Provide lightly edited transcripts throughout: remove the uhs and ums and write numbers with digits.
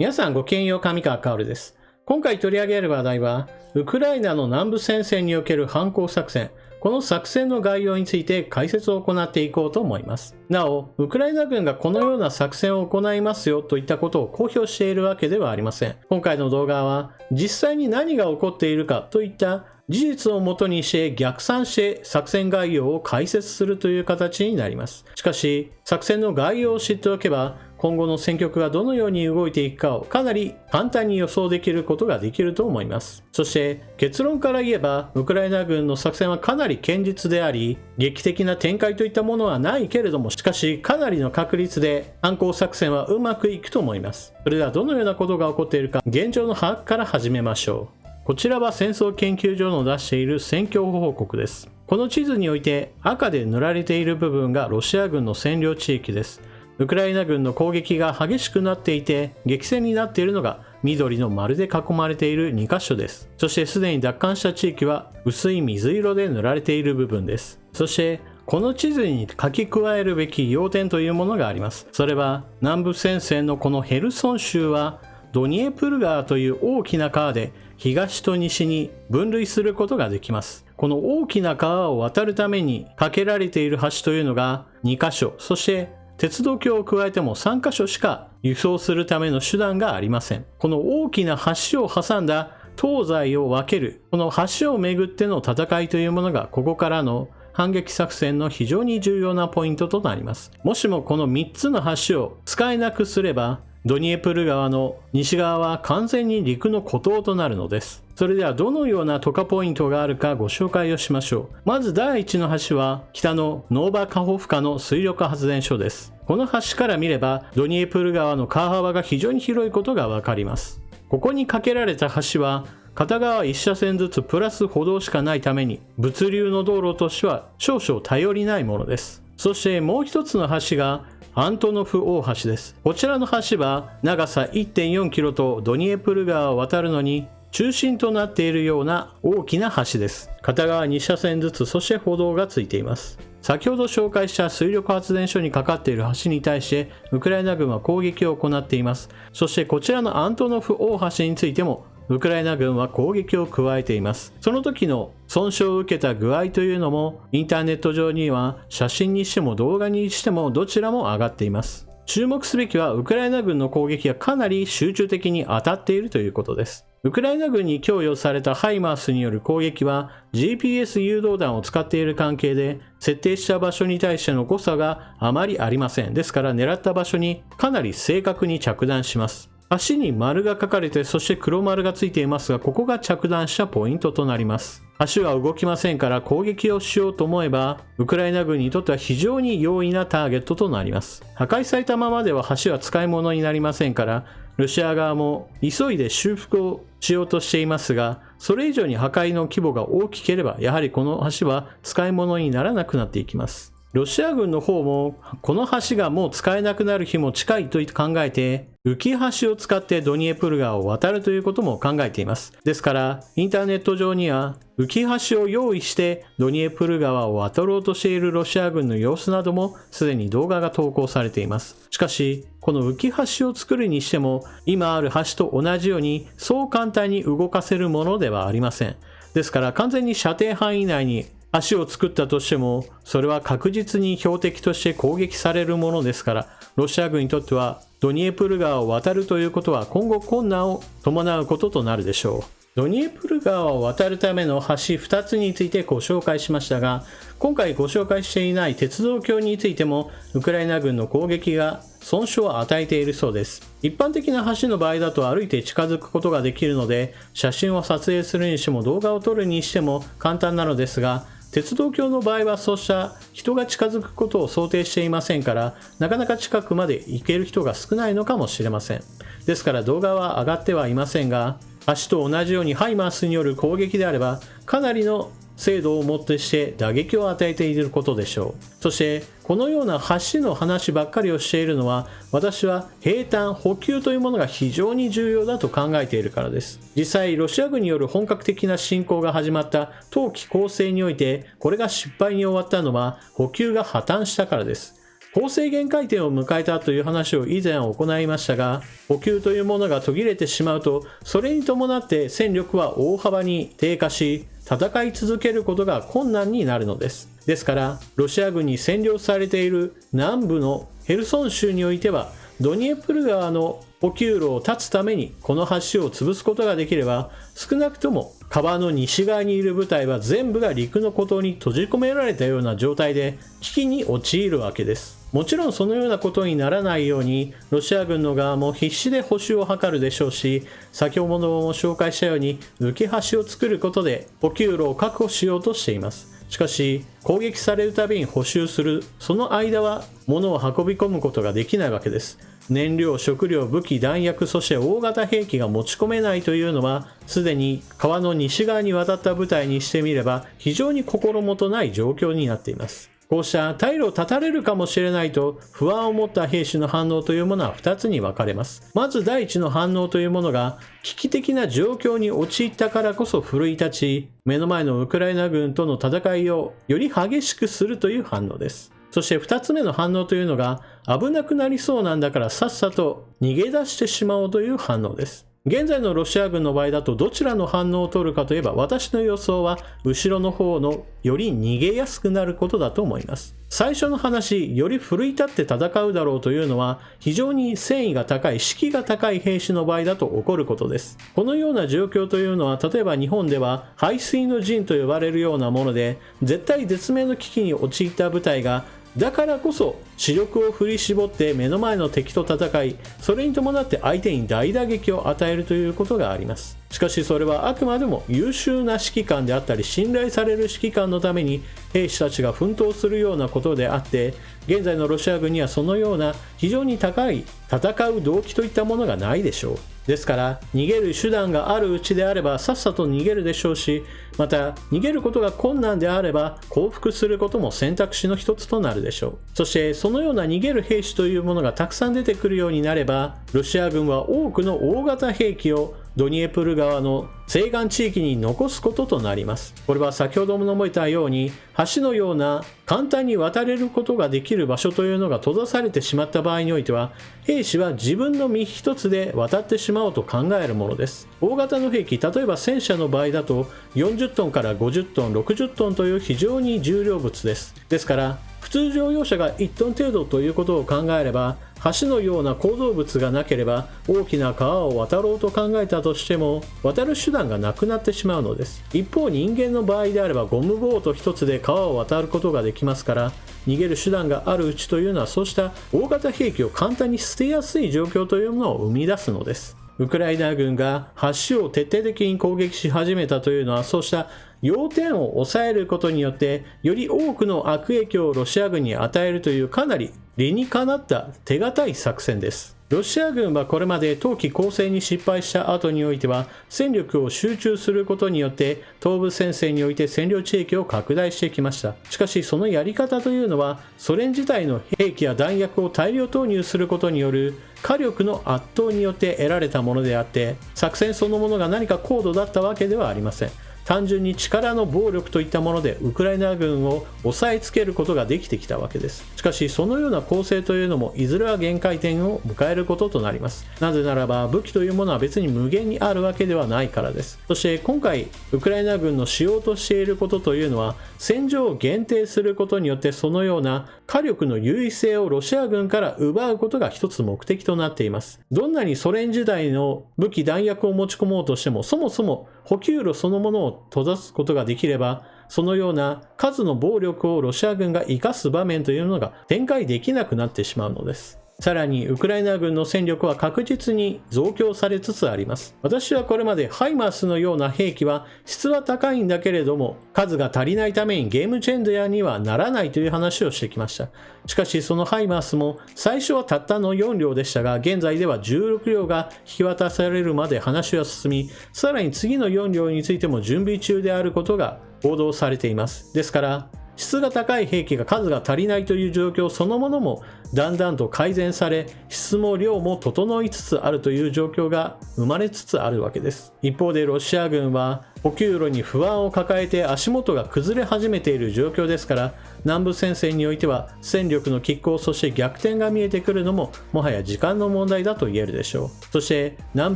皆さんごきげんよう、上川薫です。今回取り上げる話題は、ウクライナの南部戦線における反攻作戦、この作戦の概要について解説を行っていこうと思います。なお、ウクライナ軍がこのような作戦を行いますよといったことを公表しているわけではありません。今回の動画は、実際に何が起こっているかといった事実をもとにして逆算して作戦概要を解説するという形になります。しかし、作戦の概要を知っておけば、今後の戦局がどのように動いていくかをかなり簡単に予想できることができると思います。そして結論から言えば、ウクライナ軍の作戦はかなり堅実であり、劇的な展開といったものはないけれども、しかしかなりの確率で反攻作戦はうまくいくと思います。それではどのようなことが起こっているか、現状の把握から始めましょう。こちらは戦争研究所の出している戦況報告です。この地図において赤で塗られている部分がロシア軍の占領地域です。ウクライナ軍の攻撃が激しくなっていて、激戦になっているのが緑の丸で囲まれている2カ所です。そしてすでに奪還した地域は薄い水色で塗られている部分です。そしてこの地図に書き加えるべき要点というものがあります。それは南部戦線のこのヘルソン州はドニエプル川という大きな川で東と西に分類することができます。この大きな川を渡るために架けられている橋というのが2カ所、そして鉄道橋を加えても3カ所しか輸送するための手段がありません。この大きな橋を挟んだ東西を分ける、この橋をめぐっての戦いというものがここからの反撃作戦の非常に重要なポイントとなります。もしもこの3つの橋を使えなくすれば、ドニエプル川の西側は完全に陸の孤島となるのです。それではどのような突破ポイントがあるかご紹介をしましょう。まず第1の橋は北のノーバカホフカの水力発電所です。この橋から見ればドニエプル川の川幅が非常に広いことがわかります。ここに架けられた橋は片側1車線ずつプラス歩道しかないために物流の道路としては少々頼りないものです。そしてもう一つの橋がアントノフ大橋です。こちらの橋は長さ 1.4 キロとドニエプル川を渡るのに中心となっているような大きな橋です。片側2車線ずつ、そして歩道がついています。先ほど紹介した水力発電所にかかっている橋に対してウクライナ軍は攻撃を行っています。そしてこちらのアントノフ大橋についてもウクライナ軍は攻撃を加えています。その時の損傷を受けた具合というのもインターネット上には写真にしても動画にしてもどちらも上がっています。注目すべきはウクライナ軍の攻撃がかなり集中的に当たっているということです。ウクライナ軍に供与されたハイマースによる攻撃は GPS 誘導弾を使っている関係で設定した場所に対しての誤差があまりありません。ですから狙った場所にかなり正確に着弾します。足に丸が書かれて、そして黒丸がついていますが、ここが着弾したポイントとなります。橋は動きませんから攻撃をしようと思えば、ウクライナ軍にとっては非常に容易なターゲットとなります。破壊されたままでは橋は使い物になりませんから、ロシア側も急いで修復をしようとしていますが、それ以上に破壊の規模が大きければ、やはりこの橋は使い物にならなくなっていきます。ロシア軍の方もこの橋がもう使えなくなる日も近いと考えて浮き橋を使ってドニエプル川を渡るということも考えています。ですからインターネット上には浮き橋を用意してドニエプル川を渡ろうとしているロシア軍の様子などもすでに動画が投稿されています。しかしこの浮き橋を作るにしても今ある橋と同じようにそう簡単に動かせるものではありません。ですから完全に射程範囲内に橋を作ったとしてもそれは確実に標的として攻撃されるものですから、ロシア軍にとってはドニエプル川を渡るということは今後困難を伴うこととなるでしょう。ドニエプル川を渡るための橋2つについてご紹介しましたが、今回ご紹介していない鉄道橋についてもウクライナ軍の攻撃が損傷を与えているそうです。一般的な橋の場合だと歩いて近づくことができるので、写真を撮影するにしても動画を撮るにしても簡単なのですが、鉄道橋の場合はそうした人が近づくことを想定していませんから、なかなか近くまで行ける人が少ないのかもしれません。ですから動画は上がってはいませんが、橋と同じようにハイマースによる攻撃であればかなりの精度をもってして打撃を与えていることでしょう。そしてこのような橋の話ばっかりをしているのは、私は兵站補給というものが非常に重要だと考えているからです。実際ロシア軍による本格的な侵攻が始まった冬季攻勢においてこれが失敗に終わったのは補給が破綻したからです。法制限界点を迎えたという話を以前行いましたが、補給というものが途切れてしまうと、それに伴って戦力は大幅に低下し、戦い続けることが困難になるのです。ですから、ロシア軍に占領されている南部のヘルソン州においては、ドニエプル川の補給路を断つためにこの橋を潰すことができれば、少なくとも川の西側にいる部隊は全部が陸の孤島に閉じ込められたような状態で危機に陥るわけです。もちろんそのようなことにならないように、ロシア軍の側も必死で補修を図るでしょうし、先ほども紹介したように浮き橋を作ることで補給路を確保しようとしています。しかし、攻撃されるたびに補修する、その間は物を運び込むことができないわけです。燃料、食料、武器、弾薬、そして大型兵器が持ち込めないというのは、すでに川の西側に渡った部隊にしてみれば、非常に心もとない状況になっています。こうした退路を断たれるかもしれないと不安を持った兵士の反応というものは2つに分かれます。まず第一の反応というものが、危機的な状況に陥ったからこそ奮い立ち、目の前のウクライナ軍との戦いをより激しくするという反応です。そして2つ目の反応というのが、危なくなりそうなんだからさっさと逃げ出してしまおうという反応です。現在のロシア軍の場合だとどちらの反応を取るかといえば、私の予想は後ろの方のより逃げやすくなることだと思います。最初の話、より奮い立って戦うだろうというのは、非常に戦意が高い、士気が高い兵士の場合だと起こることです。このような状況というのは、例えば日本では背水の陣と呼ばれるようなもので、絶対絶命の危機に陥った部隊がだからこそ視力を振り絞って目の前の敵と戦い、それに伴って相手に大打撃を与えるということがあります。しかしそれはあくまでも優秀な指揮官であったり信頼される指揮官のために兵士たちが奮闘するようなことであって、現在のロシア軍にはそのような非常に高い戦う動機といったものがないでしょう。ですから逃げる手段があるうちであればさっさと逃げるでしょうし、また逃げることが困難であれば降伏することも選択肢の一つとなるでしょう。そしてそのような逃げる兵士というものがたくさん出てくるようになれば、ロシア軍は多くの大型兵器をドニエプル川の西岸地域に残すこととなります。これは先ほども述べたように、橋のような簡単に渡れることができる場所というのが閉ざされてしまった場合においては、兵士は自分の身一つで渡ってしまおうと考えるものです。大型の兵器、例えば戦車の場合だと40トンから50トン、60トンという非常に重量物です。ですから普通乗用車が1トン程度ということを考えれば、橋のような構造物がなければ大きな川を渡ろうと考えたとしても渡る手段がなくなってしまうのです。一方人間の場合であればゴムボート一つで川を渡ることができますから、逃げる手段があるうちというのはそうした大型兵器を簡単に捨てやすい状況というものを生み出すのです。ウクライナ軍が橋を徹底的に攻撃し始めたというのは、そうした要点を抑えることによってより多くの悪影響をロシア軍に与えるというかなり理にかなった手堅い作戦です。ロシア軍はこれまで冬季攻勢に失敗した後においては戦力を集中することによって東部戦線において占領地域を拡大してきました。しかしそのやり方というのはソ連自体の兵器や弾薬を大量投入することによる火力の圧倒によって得られたものであって、作戦そのものが何か高度だったわけではありません。単純に力の暴力といったものでウクライナ軍を抑えつけることができてきたわけです。しかしそのような攻勢というのもいずれは限界点を迎えることとなります。なぜならば武器というものは別に無限にあるわけではないからです。そして今回ウクライナ軍のしようとしていることというのは戦場を限定することによってそのような火力の優位性をロシア軍から奪うことが一つ目的となっています。どんなにソ連時代の武器弾薬を持ち込もうとしても、そもそも補給路そのものを閉ざすことができれば、そのような数の暴力をロシア軍が生かす場面というのが展開できなくなってしまうのです。さらにウクライナ軍の戦力は確実に増強されつつあります。私はこれまでハイマースのような兵器は質は高いんだけれども数が足りないためにゲームチェンジャーにはならないという話をしてきました。しかしそのハイマースも最初はたったの4両でしたが、現在では16両が引き渡されるまで話は進み、さらに次の4両についても準備中であることが報道されています。ですから質が高い兵器が数が足りないという状況そのものもだんだんと改善され、質も量も整いつつあるという状況が生まれつつあるわけです。一方でロシア軍は補給路に不安を抱えて足元が崩れ始めている状況ですから、南部戦線においては戦力の拮抗、そして逆転が見えてくるのももはや時間の問題だと言えるでしょう。そして南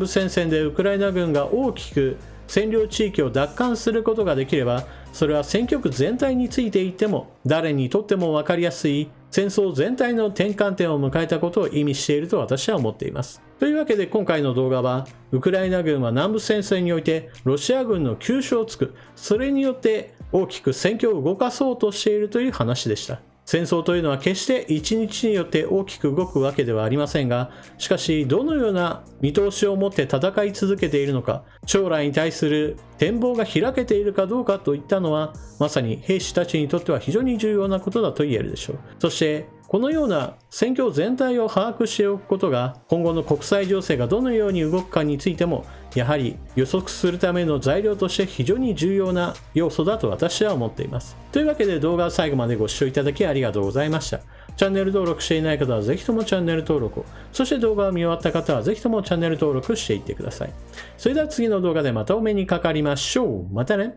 部戦線でウクライナ軍が大きく占領地域を奪還することができれば、それは戦局全体についていっても誰にとっても分かりやすい戦争全体の転換点を迎えたことを意味していると私は思っています。というわけで今回の動画は、ウクライナ軍は南部戦線においてロシア軍の急所をつく、それによって大きく戦況を動かそうとしているという話でした。戦争というのは決して一日によって大きく動くわけではありませんが、しかしどのような見通しを持って戦い続けているのか、将来に対する展望が開けているかどうかといったのは、まさに兵士たちにとっては非常に重要なことだと言えるでしょう。そしてこのような戦況全体を把握しておくことが、今後の国際情勢がどのように動くかについてもやはり予測するための材料として非常に重要な要素だと私は思っています。というわけで動画を最後までご視聴いただきありがとうございました。チャンネル登録していない方はぜひともチャンネル登録を、そして動画を見終わった方はぜひともチャンネル登録していってください。それでは次の動画でまたお目にかかりましょう。またね。